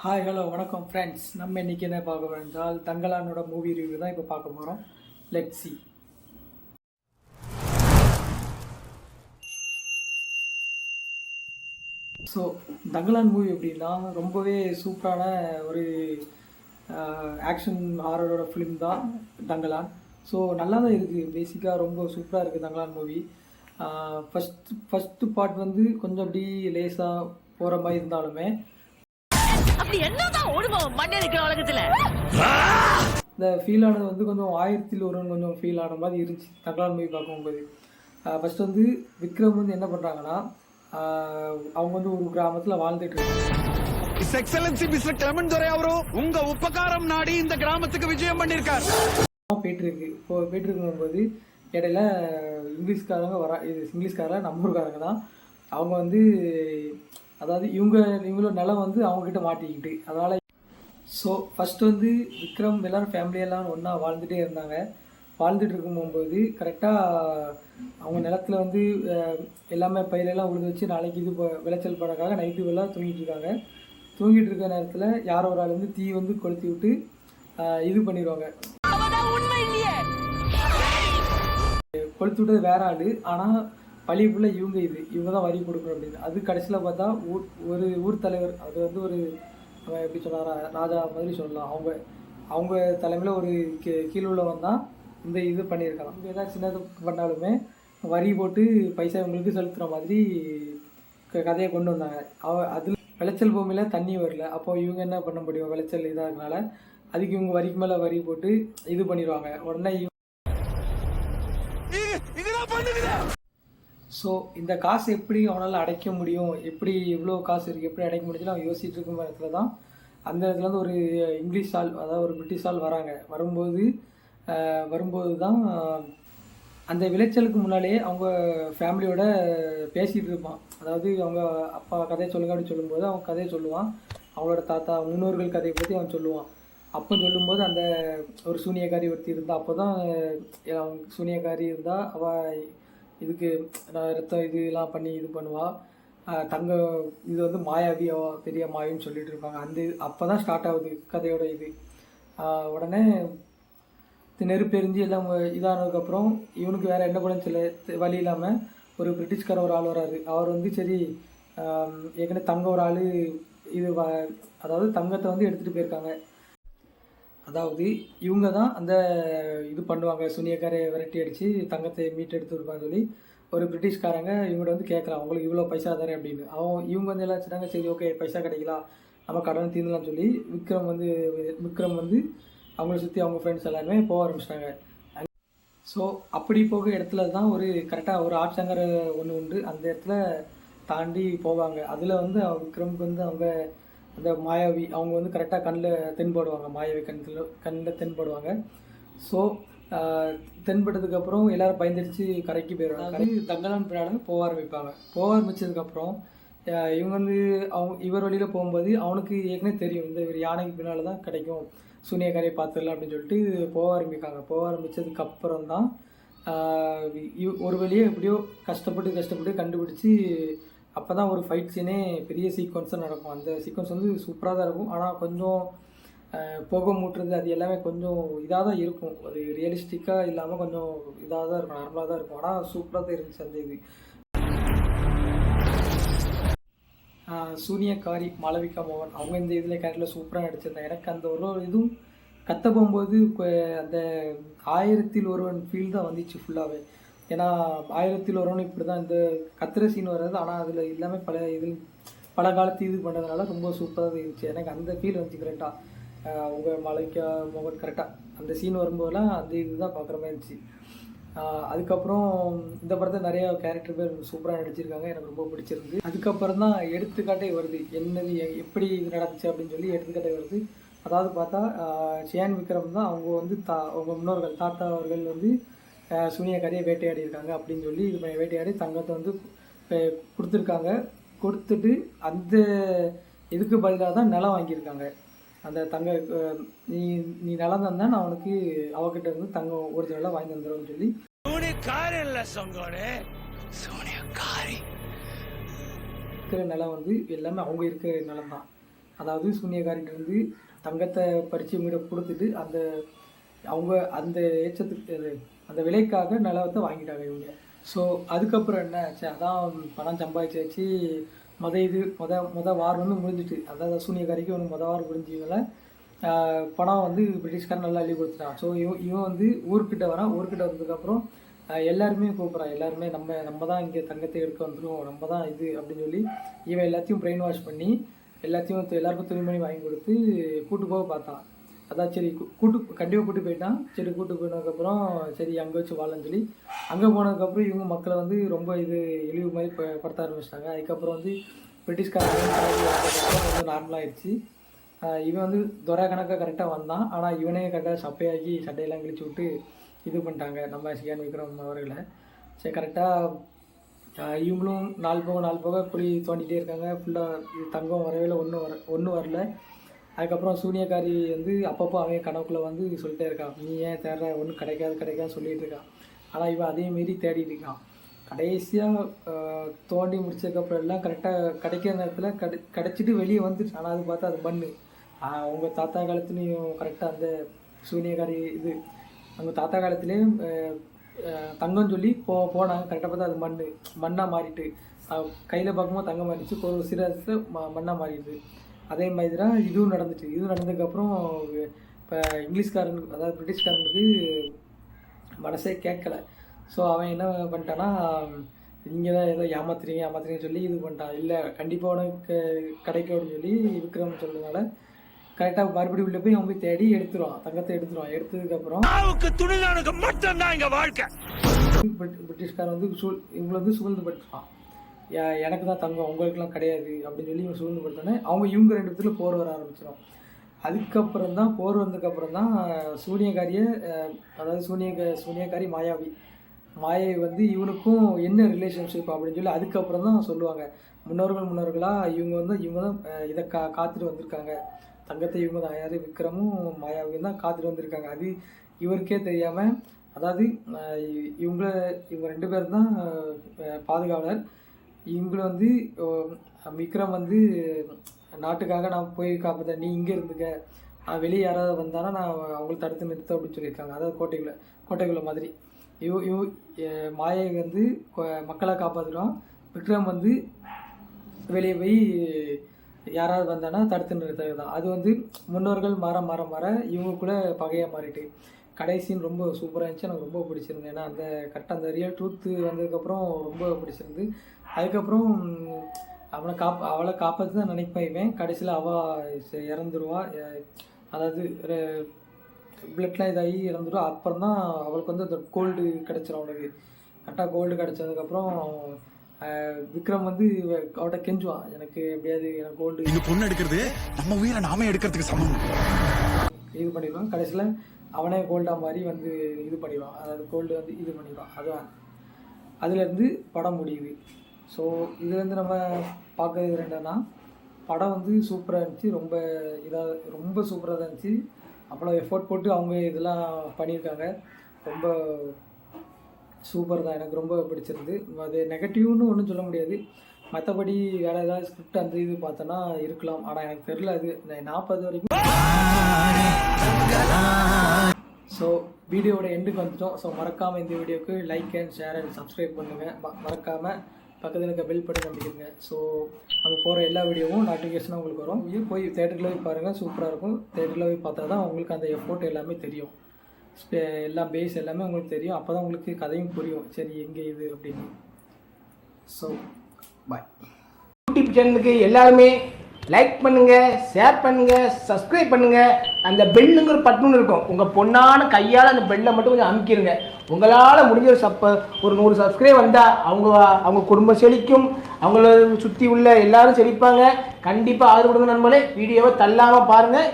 Hi hello வணக்கம் friends. நம்ம இன்றைக்கி என்ன பார்க்க போகிறோம் என்றால் தங்கலானோட மூவி ரிவ்யூ தான் இப்போ பார்க்க போகிறோம். Let's see. So Thangalaan movie எப்படின்னா ரொம்பவே சூப்பரான ஒரு ஆக்ஷன் ஹாரரோட ஃபிலிம் தான் தங்கலான். ஸோ நல்லா தான் இருக்குது. பேசிக்காக ரொம்ப சூப்பராக இருக்குது தங்கலான் மூவி. ஃபஸ்ட்டு பார்ட் வந்து கொஞ்சம் அப்படி லேஸாக போகிற மாதிரி இருந்தாலுமே இந்த ஃபீல் ஆனது வந்து கொஞ்சம் ஆயிரத்தில் ஒரு கொஞ்சம் ஃபீல் ஆன மாதிரி இருந்துச்சு தங்கலான் மூவி பார்க்கும்போது. ஃபஸ்ட் வந்து விக்ரம் வந்து என்ன பண்ணுறாங்கன்னா, அவங்க வந்து ஒரு கிராமத்தில் வாழ்ந்துட்டு இருக்காங்க. உங்க உபகாரம் நாடி இந்த கிராமத்துக்கு விஜயம் பண்ணிருக்காரு போயிட்டு இருக்கு. இப்போ போயிட்டு இருக்கும்போது இடையில இங்கிலீஷ்காரங்க நம்ம ஊருக்காரங்க தான். அவங்க வந்து அதாவது இவங்களோட நிலம் வந்து அவங்கக்கிட்ட மாட்டிக்கிட்டு, அதனால் ஸோ ஃபஸ்ட்டு வந்து விக்ரம் எல்லோரும் ஃபேமிலியெல்லாம் ஒன்றா வாழ்ந்துகிட்டே இருந்தாங்க. வாழ்ந்துட்டு இருக்கும்போது கரெக்டாக அவங்க நிலத்தில் வந்து எல்லாமே பயிரெல்லாம் உழுது வச்சு நாளைக்கு இது விளைச்சல் பண்ணக்காக நைட்டு எல்லாம் தூங்கிட்டு இருக்காங்க. தூங்கிட்டு இருக்க நேரத்தில் யாரோ ஒரு ஆள் வந்து தீ வந்து கொளுத்தி விட்டு இது பண்ணிடுவாங்க. கொளுத்தி விட்டது வேற ஆள், ஆனால் பழி ஃபுல்லாக இவங்க தான் வரி கொடுக்கணும் அப்படின்னு. அது கடைசியில் பார்த்தா ஒரு ஊர் தலைவர், அது வந்து ஒரு எப்படி சொன்னார், ராஜா மாதிரி சொல்லலாம். அவங்க தலைமையில் ஒரு கீழே உள்ளவன் தான் இந்த இது பண்ணியிருக்கலாம். இங்கே ஏதாவது சின்னது பண்ணாலுமே வரி போட்டு பைசா இவங்களுக்கு செலுத்துகிற மாதிரி கதையை கொண்டு வந்தாங்க. அதில் விளைச்சல் பூமியில் தண்ணி வரல. அப்போ இவங்க என்ன பண்ண முடியும், விளைச்சல் இதாகனால அதுக்கு இவங்க வரிக்கு மேலே வரி போட்டு இது பண்ணிடுவாங்க. உடனே ஸோ இந்த காசு எப்படி அவனால் அடைக்க முடியும், எப்படி இவ்வளோ காசு இருக்குது எப்படி அடைக்க முடியுதுன்னு அவன் யோசிச்சுட்டு இருக்கும் இடத்துல தான் அந்த இடத்துல வந்து ஒரு இங்கிலீஷ் ஆள், அதாவது ஒரு பிரிட்டிஷ் ஆள் வராங்க. வரும்போது தான் அந்த விளைச்சலுக்கு முன்னாலே அவங்க ஃபேமிலியோட பேசிகிட்டு இருப்பான். அதாவது அவங்க அப்பா கதையை சொல்லுங்க அப்படின்னு சொல்லும்போது அவன் கதையை சொல்லுவான். அவங்களோட தாத்தா முன்னோர்கள் கதையை பற்றி அவன் சொல்லுவான். அப்போ சொல்லும்போது அந்த ஒரு சூனியக்காரி ஒருத்தி இருந்தால், அப்போ தான் அவங்க சூனியக்காரி இருந்தால் அவள் இதுக்கு ரத்தம் இதெல்லாம் பண்ணி இது பண்ணுவாள். இது வந்து மாயாவி, பெரிய மாயாவின்னு சொல்லிட்டு இருப்பாங்க. அப்போ தான் ஸ்டார்ட் ஆகுது கதையோட இது. உடனே நெருப்பெரிஞ்சு எல்லாம் இதானதுக்கப்புறம் இவனுக்கு வேறு என்ன பண்ண சொல்ல வழி இல்லாமல் ஒரு பிரிட்டிஷ்கார ஒரு ஆள் வராரு. அவர் வந்து சரி ஏற்கனவே தங்க ஒரு ஆள் இது அதாவது தங்கத்தை வந்து எடுத்துகிட்டு போயிருக்காங்க. அதாவது இவங்க தான் அந்த இது பண்ணுவாங்க, சூனியக்காரை விரட்டி அடித்து தங்கத்தை மீட்டு எடுத்து கொடுப்பாங்க சொல்லி ஒரு பிரிட்டிஷ்காரங்க இவங்கள்ட்ட வந்து கேட்குறான், அவங்களுக்கு இவ்வளோ பைசா தரேன் அப்படின்னு. இவங்க வந்து எல்லாம் வச்சுட்டாங்க, சரி ஓகே பைசா கிடைக்கலாம், நம்ம கடன் தீர்ந்துலாம்னு சொல்லி விக்ரம் வந்து அவங்கள சுற்றி அவங்க ஃப்ரெண்ட்ஸ் எல்லாருமே போக ஆரம்பிச்சிட்டாங்க. ஸோ அப்படி போக இடத்துல தான் ஒரு கரெக்டாக ஒரு ஆட்சங்கரை ஒன்று உண்டு. அந்த இடத்துல தாண்டி போவாங்க. அதில் வந்து விக்ரமுக்கு வந்து அவங்க அந்த மாயாவி அவங்க வந்து கரெக்டாக கண்ணில் தென்படுவாங்க. மாயாவி கண்ணில் தென்படுவாங்க. ஸோ தென்பட்டதுக்கப்புறம் எல்லோரும் பயந்துடுச்சு கரைக்கு போயிடுவாங்க. தங்கலான் பின்னாடி போக ஆரம்பித்ததுக்கப்புறம் இவங்க வந்து இவர் வழியில் போகும்போது அவனுக்கு ஏற்கனவே தெரியும் இந்த இவர் யானைக்கு பின்னால் தான் கிடைக்கும், சூனியக்காரையை பார்த்துடலாம் அப்படின்னு சொல்லிட்டு போக ஆரம்பித்ததுக்கப்புறம் தான் ஒரு வழியே எப்படியோ கஷ்டப்பட்டு கண்டுபிடிச்சி அப்போ தான் ஒரு ஃபைட் சீனே பெரிய சீக்வன்ஸாக நடக்கும். அந்த சீக்வன்ஸ் வந்து சூப்பராக தான் இருக்கும். ஆனால் கொஞ்சம் புகை மூட்டுறது அது எல்லாமே கொஞ்சம் இதாக தான் இருக்கும். ஒரு ரியலிஸ்டிக்காக இல்லாமல் கொஞ்சம் இதாக தான் இருக்கும், நார்மலாக தான் இருக்கும். ஆனால் சூப்பராக தான் இருந்துச்சு அந்த இது. சூனியக்காரி மாளவிகா மோகன் அவங்க இந்த இதில் கேரக்டரில் சூப்பராக நடிச்சிருந்தாங்க. எனக்கு அந்த ஒரு இதுவும் கற்ற போகும்போது அந்த 1000 ஃபீல் தான் வந்துச்சு ஃபுல்லாகவே. ஏன்னா 1000 இப்படி தான் இந்த கத்திர சீன் வர்றது, ஆனால் அதில் எல்லாமே பல காலத்து இது பண்ணுறதுனால ரொம்ப சூப்பராக இருந்துச்சு. எனக்கு அந்த ஃபீல் வந்துச்சு கரெக்டாக. அவங்க மாளவிகா மோகன் கரெக்டாக அந்த சீன் வரும்போதெல்லாம் அந்த இது தான் பார்க்குற மாதிரி இருந்துச்சு. அதுக்கப்புறம் இந்த படத்தை நிறையா கேரக்டர் பேர் சூப்பராக நடிச்சிருக்காங்க, எனக்கு ரொம்ப பிடிச்சிருந்து. அதுக்கப்புறம் தான் எடுத்துக்காட்டே வருது, என்னது எப்படி இது நடந்துச்சு அப்படின்னு சொல்லி எடுத்துக்காட்டே வருது. அதாவது பார்த்தா சியான் விக்ரம் தான் அவங்க வந்து அவங்க முன்னோர்கள் தாத்தா அவர்கள் வந்து சூனியக்காரியை வேட்டையாடி இருக்காங்க அப்படின்னு சொல்லி இது வேட்டையாடி தங்கத்தை வந்து கொடுத்துட்டு அந்த இதுக்கு பதிலாக தான் நிலம் வாங்கியிருக்காங்க. அந்த தங்க நீ நிலம் தந்தா நான் அவனுக்கு அவகிட்ட இருந்து தங்கம் ஒரிஜினலாக வாங்கி தந்துடும்னு சொல்லி இருக்கிற நிலம் வந்து எல்லாமே அவங்க இருக்கிற நிலம் தான். அதாவது சூனியக்காரிட்டிருந்து தங்கத்தை பறித்து இவங்கிட்ட கொடுத்துட்டு அவங்க அந்த ஏச்சத்துக்கு அந்த விலைக்காக நிலத்தை வாங்கிட்டாங்க இவங்க. ஸோ அதுக்கப்புறம் என்ன ஆச்சு, அதான் பணம் சம்பாதிச்சாச்சு. முத வார் வந்து முடிஞ்சிட்டு, அதாவது சூனியக்காரிக்கு ஒன்று வார் முடிஞ்சதுனால பணம் வந்து பிரிட்டிஷ்காரன் நல்லா அள்ளி கொடுத்துட்டான். ஸோ இவன் வந்து ஊர்கிட்ட வரான். ஊர்கிட்ட வந்ததுக்கப்புறம் எல்லாருமே கூப்பிட்றான். எல்லாருமே நம்ம தான் இங்கே தங்கத்தை எடுக்க வந்துடும், நம்ம தான் இது அப்படின்னு சொல்லி இவன் எல்லாத்தையும் பிரெயின் வாஷ் பண்ணி எல்லாருக்கும் துணிமணி வாங்கி கொடுத்து கூட்டு போக பார்த்தான். அதான் சரி கண்டிப்பாக கூட்டு போயிட்டான். சரி கூட்டு போனதுக்கப்புறம் சரி அங்கே வச்சு வாழன்னு சொல்லி அங்கே போனதுக்கப்புறம் இவங்க மக்களை வந்து ரொம்ப இழிவு மாதிரி படுத்த ஆரம்பிச்சிட்டாங்க. அதுக்கப்புறம் வந்து பிரிட்டிஷ்காரங்க நார்மலாகிடுச்சு. இவன் வந்து துரை கணக்காக கரெக்டாக வந்தான். ஆனால் இவனே கரெக்டாக சப்பையாகி சட்டையெல்லாம் கிழிச்சு விட்டு இது பண்ணிட்டாங்க நம்ம சியான் விக்ரம் அவர்களை. சரி கரெக்டாக இவங்களும் நாள் போக குழி தோண்டிகிட்டே இருக்காங்க. ஃபுல்லாக தங்கம் வரவே ஒன்றும் வரல. அதுக்கப்புறம் சூனியக்காரி வந்து அப்பப்போ அவன் கனவுக்குள்ளே வந்து சொல்லிட்டே இருக்கான், நீ ஏன் தேடுற, ஒன்றும் கிடைக்காது சொல்லிகிட்டு இருக்கான். ஆனால் இவன் அதே மாரி தேடிட்டு இருக்கான். கடைசியாக தோண்டி முடிச்சதுக்கப்புறம் எல்லாம் கரெக்டாக கிடைக்கிற நேரத்தில் கிடச்சிட்டு வெளியே வந்துட்டு. ஆனால் அது பார்த்தா அது மண். அவங்க தாத்தா காலத்துலேயும் கரெக்டாக அந்த சூனியக்காரி அவங்க தாத்தா காலத்துலேயும் தங்கம் சொல்லி போனாங்க. கரெக்டாக பார்த்தா அது மண்ணாக மாறிட்டு, கையில் பார்க்கும்போது தங்கம் மாறிடுச்சு, ஒரு சில மண்ணாக மாறிடுது. அதே மாதிரி தான் இதுவும் நடந்துச்சு. இதுவும் நடந்ததுக்கப்புறம் இப்போ இங்கிலீஷ்காரனுக்கு, அதாவது பிரிட்டிஷ்காரனுக்கு மனசே கேட்கலை. ஸோ அவன் என்ன பண்ணிட்டான்னா, நீங்கள் தான் ஏதோ ஏமாத்துறீங்கன்னு சொல்லி இது பண்ணிட்டான். இல்லை கண்டிப்பாக உனக்கு கிடைக்கும் அப்படின்னு சொல்லி விக்ரம் சொல்றதுனால கரெக்டாக மறுபடியும் உள்ள போய் அவன் போய் தேடி தங்கத்தை எடுத்துருவான். எடுத்ததுக்கப்புறம் பிரிட்டிஷ்காரன் வந்து இவங்களை வந்து சூழ்ந்து பட்டுருவான். எனக்கு தான் தங்கம், உங்களுக்குலாம் கிடையாது அப்படின்னு சொல்லி இவன் சூழ்ந்து படுத்தோன்னே இவங்க 2 பேத்துல போர் வர ஆரம்பிச்சிடும். அதுக்கப்புறம் தான் போர் வந்ததுக்கப்புறம் தான் சூனியக்காரியை, அதாவது சூனியக்காரி மாயாவி வந்து இவனுக்கும் என்ன ரிலேஷன்ஷிப் அப்படின்னு சொல்லி அதுக்கப்புறம் தான் சொல்லுவாங்க. முன்னோர்களாக இவங்க தான் இதை காத்துட்டு வந்திருக்காங்க. தங்கத்தை இவங்க தான், யார் விக்ரமும் மாயாவியும் தான் காத்துட்டு வந்திருக்காங்க. அது இவருக்கே தெரியாமல், அதாவது இவங்க 2 பேர் தான் பாதுகாவலர். இவங்கள வந்து விக்ரம் வந்து நாட்டுக்காக நான் போய் காப்பாற்ற, நீ இங்கே இருந்துக்க, வெளியே யாராவது வந்தானா நான் அவங்கள தடுத்து நிறுத்த அப்படின்னு சொல்லியிருக்காங்க. அதாவது கோட்டைக்குள்ள மாதிரி மாயை வந்து மக்களை காப்பாற்றுவான். விக்ரம் வந்து வெளியே போய் யாராவது வந்தானா தடுத்து நிறுத்தது தான். அது வந்து முன்னோர்கள் மாற இவங்க கூட பகையாக மாறிட்டு கடைசின்னு ரொம்ப சூப்பராக இருந்துச்சு. எனக்கு ரொம்ப பிடிச்சிருந்து. ஏன்னா அந்த கரெக்டாக அந்த ரியல் ட்ரூத்து வந்ததுக்கப்புறம் ரொம்ப பிடிச்சிருந்து. அதுக்கப்புறம் அவளை காப்பாற்றி தான் நினைப்பேன். கடைசியில் அவள் இறந்துருவா. அதாவது பிளட்லாம் இதாகி இறந்துருவா. அப்புறம் தான் அவளுக்கு வந்து அந்த கோல்டு கிடச்சிரும். அவனுக்கு கரெக்டாக கோல்டு கிடச்சதுக்கப்புறம் விக்ரம் வந்து அவட்ட கெஞ்சுவான், எனக்கு எப்படியாவது எனக்கு கோல்டு, இந்த பொண்ணு எடுக்கிறது நம்ம உயிரை நாமே எடுக்கிறதுக்கு சமம் இது பண்ணிடுவான். கடைசியில் அவனே கோல்டாக மாதிரி வந்து இது பண்ணிடுவான். அதாவது கோல்டு வந்து இது பண்ணிடுவான். அதுதான் அதுலேருந்து படம் முடியுது. ஸோ இதுலேருந்து நம்ம பார்க்கறது என்னன்னா, படம் வந்து சூப்பராக இருந்துச்சு. ரொம்ப சூப்பராக தான் இருந்துச்சு. அவ்வளோ எஃபோர்ட் போட்டு அவங்க இதெல்லாம் பண்ணியிருக்காங்க. ரொம்ப சூப்பர் தான். எனக்கு ரொம்ப பிடிச்சிருந்து. அது நெகட்டிவ்னு ஒன்றும் சொல்ல முடியாது. மற்றபடி வேறு ஏதாவது ஸ்கிரிப்ட் அந்த இது பார்த்தோன்னா இருக்கலாம். ஆனால் எனக்கு தெரில. அது 40 வரைக்கும். ஸோ வீடியோட எண்டுக்கு வந்துட்டோம். ஸோ மறக்காமல் இந்த வீடியோக்கு like and share and subscribe பண்ணுங்கள். மறக்காமல் பக்கத்தில் இருக்க பெல் பட்டன் நம்பிக்கங்க. ஸோ நம்ம போகிற எல்லா வீடியோவும் நோட்டிஃபிகேஷனாக உங்களுக்கு வரும். போய் தேட்டரில் போய் பாருங்கள், சூப்பராக இருக்கும். தேட்டரில் போய் பார்த்தா தான் உங்களுக்கு அந்த எஃபோர்ட் எல்லாமே தெரியும். எல்லாம் பேஸ் எல்லாமே உங்களுக்கு தெரியும். அப்போ தான் உங்களுக்கு கதையும் புரியும், சரி எங்கே இது அப்படின்னு. So bye. யூடியூப் சேனலுக்கு எல்லாருமே லைக் பண்ணுங்கள், ஷேர் பண்ணுங்கள், சப்ஸ்கிரைப் பண்ணுங்கள். அந்த பெல்லுங்கிற பட்டன் இருக்கும், உங்கள் பொண்ணான கையால் அந்த பெல்லை மட்டும் கொஞ்சம் அமுக்கிடுங்க. உங்களால் முடிஞ்ச ஒரு 100 சப்ஸ்கிரைப் வந்தால் அவங்க குடும்பம் செழிக்கும், அவங்கள சுற்றி உள்ள எல்லாரும் செழிப்பாங்க. கண்டிப்பாக ஆதரவு கொடுங்க நண்பர்களே. வீடியோவை தள்ளாமல் பாருங்கள்.